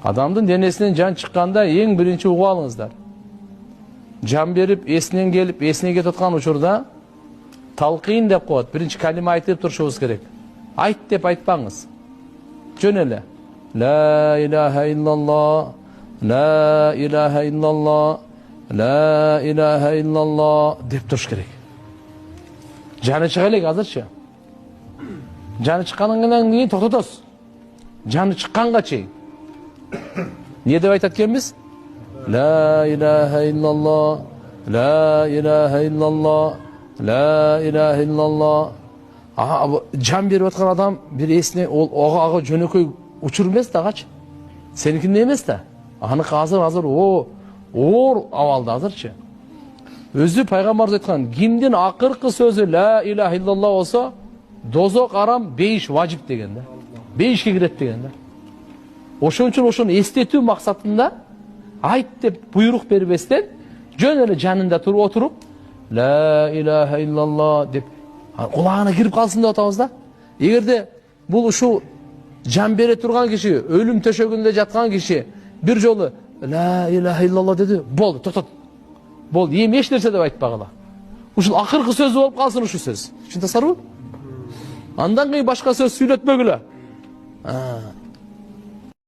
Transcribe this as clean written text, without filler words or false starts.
Adamdın denesinden can çıkkanda ең birinci uğu alыңızдар. Can berip, esinden gelip, esine ketotkan uçurda talqin деп коет. Birinci kalima aytып turuşubuz керек. Ayt деп айтпаңыз. Жөн эле. La ilahe illallah, la ilahe illallah, la ilahe illallah деп turuş керек. Жаны чыга элек азырчы. Жаны чыккандан кийин токтотосуз. Жаны чыкканга чейин. Не деп айтат экенбиз? La ilahe illallah, la ilahe illallah, la ilahe illallah. Can berip aткан адам bir esine ага жөнөкөй учур эмес да агачы. Senikinde эмес да. Аныкы азыр о оор абалда азырчы. Өзү пайгамбарыбыз айткан, кимдин акыркы сөзү la ilahe illallah болсо, дозок арам, бейиш важип деген да. Бейишке кирет деген да. Ошон үчүн ошону эстетүү максатында айт деп буйрук бербестен жөн эле жанында отуруп la ilahe illallah деп кулагына кирип калсын деп атабыз да. Эгерде бул ушул жан бере турган киши, өлүм төшөгүндө жаткан киши бир жолу la ilahe illallah деди, болду, токтот. Болду, эми эч нерсе деп айтпагыла. Ушул акыркы сөзү болуп калсын ушул сөз. Түшүнүп атасыздарбы? Андан кийин башка сөз сүйлөтпөгүлө.